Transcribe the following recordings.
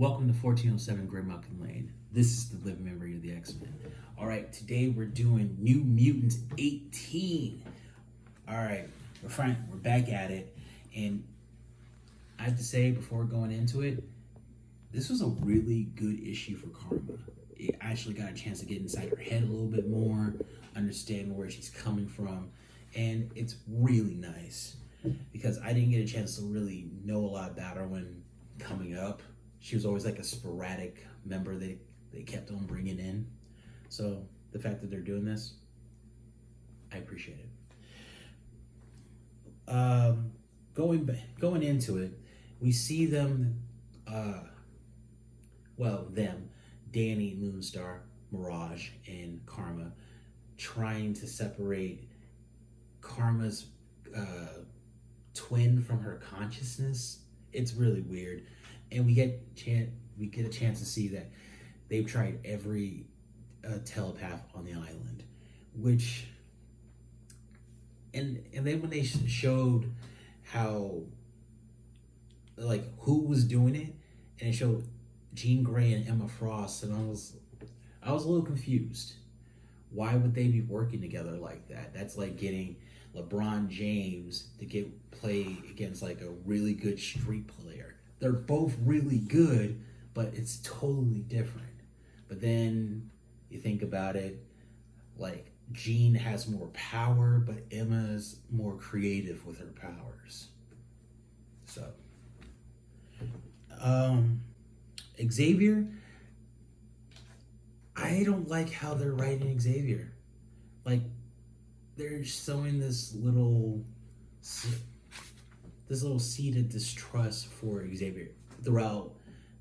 Welcome to 1407 Gray Mountain Lane. This is the living memory of the X-Men. All right, today we're doing New Mutants 18. All right, we're back at it. And I have to say, before going into it, this was a really good issue for Karma. It actually got a chance to get inside her head a little bit more, understand where she's coming from. And it's really nice because I didn't get a chance to really know a lot about her when coming up. She was always like a sporadic member they kept on bringing in. So the fact that they're doing this, I appreciate it. Going into it, we see them, Danny, Moonstar, Mirage, and Karma, trying to separate Karma's twin from her consciousness. It's really weird. And we get a chance to see that they've tried every telepath on the island, which and then when they showed how who was doing it, and it showed Jean Grey and Emma Frost, and I was a little confused. Why would they be working together like that? That's like getting LeBron James to play against like a really good street player. They're both really good, but it's totally different. But then you think about it, like Jean has more power, but Emma's more creative with her powers. So, Xavier, I don't like how they're writing Xavier. Like, they're showing this little seed of distrust for Xavier throughout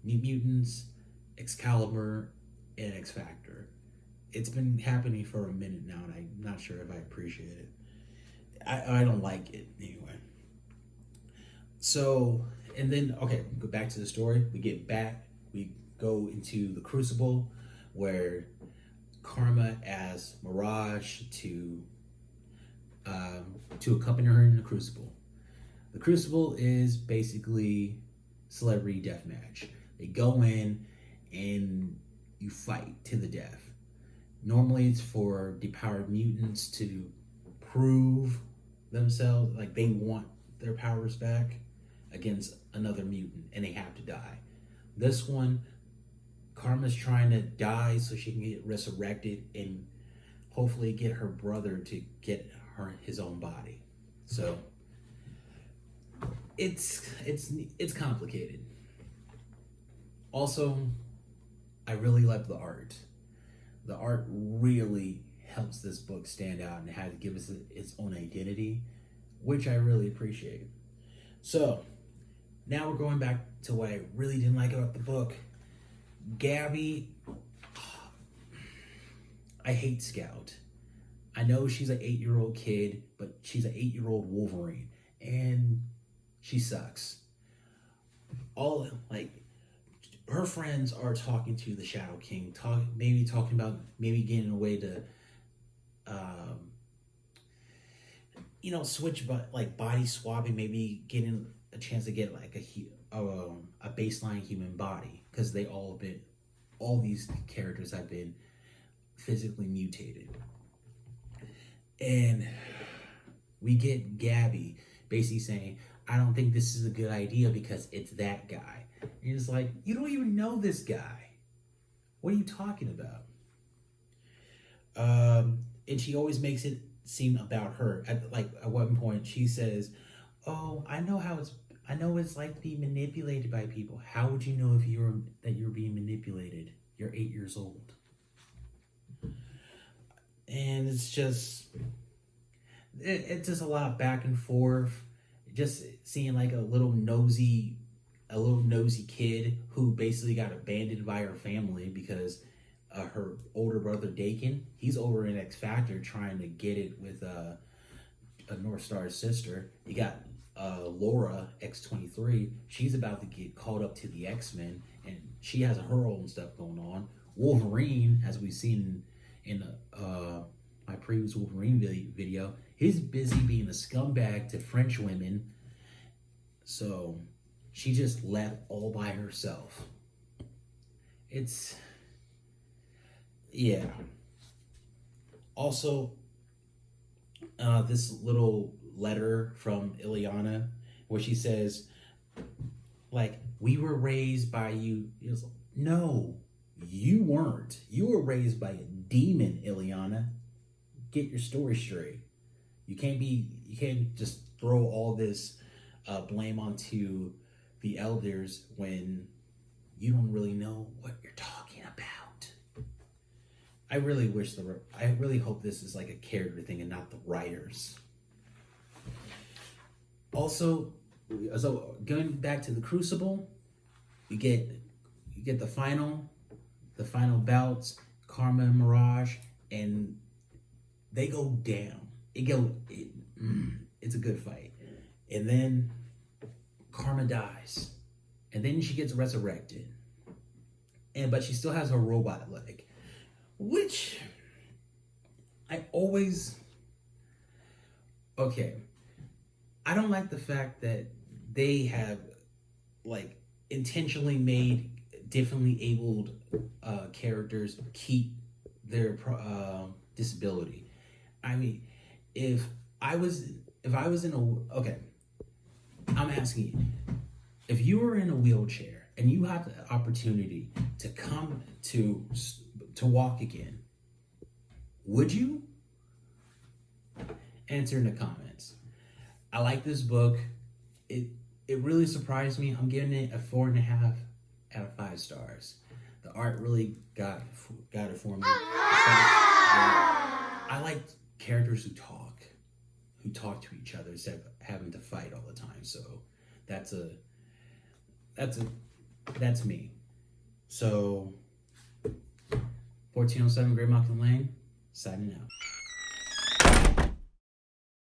New Mutants, Excalibur, and X Factor. It's been happening for a minute now, and I'm not sure if I appreciate it. I don't like it anyway. So, and then, okay, go back to the story. We go into the Crucible, where Karma asks Mirage to accompany her in the Crucible. The Crucible is basically celebrity deathmatch. They go in and you fight to the death. Normally it's for depowered mutants to prove themselves, like they want their powers back against another mutant, and they have to die. This one, Karma's trying to die so she can get resurrected and hopefully get her brother to get his own body. So it's complicated. Also, I really like the art. The art really helps this book stand out and has to give us its own identity, which I really appreciate. So now we're going back to what I really didn't like about the book. Gabby, I hate Scout. I know she's an 8-year-old kid, but she's an 8-year-old Wolverine, and she sucks. Her friends are talking to the Shadow King, talking about getting away to, switch, but like body swapping, maybe getting a chance to get like a baseline human body, because all these characters have been physically mutated. And we get Gabby basically saying, I don't think this is a good idea because it's that guy. And it's like, you don't even know this guy. What are you talking about? And she always makes it seem about her. At one point she says, oh, I know it's like to be manipulated by people. How would you know that you're being manipulated? You're 8 years old. And it's just a lot back and forth. Just seeing like a little nosy kid who basically got abandoned by her family because her older brother Dakin, he's over in X Factor trying to get it with a North Star's sister. You got Laura X-23. She's about to get called up to the X-Men, and she has her own stuff going on. Wolverine, as we've seen in my previous Wolverine video, he's busy being a scumbag to French women. So she just left all by herself. It's, yeah. Also, this little letter from Ileana where she says, like, we were raised by you. It was, no, you weren't. You were raised by a demon, Ileana. Get your story straight. You can't just throw all this blame onto the elders when you don't really know what you're talking about. I really hope this is like a character thing and not the writers. Also, so going back to the Crucible, you get the final bouts, Karma and Mirage, and they go down. It's a good fight, and then Karma dies, and then she gets resurrected, but she still has her robot leg, which I always I don't like the fact that they have like intentionally made differently abled characters keep their disability. I mean, if I was in a I'm asking you, if you were in a wheelchair and you had the opportunity to come to walk again, would you? Answer in the comments. I like this book. It really surprised me. I'm giving it a 4.5 out of 5 stars. The art really got it for me. I like characters who talk to each other instead of having to fight all the time. So that's me. So 1407 Great Mountain Lane, signing out.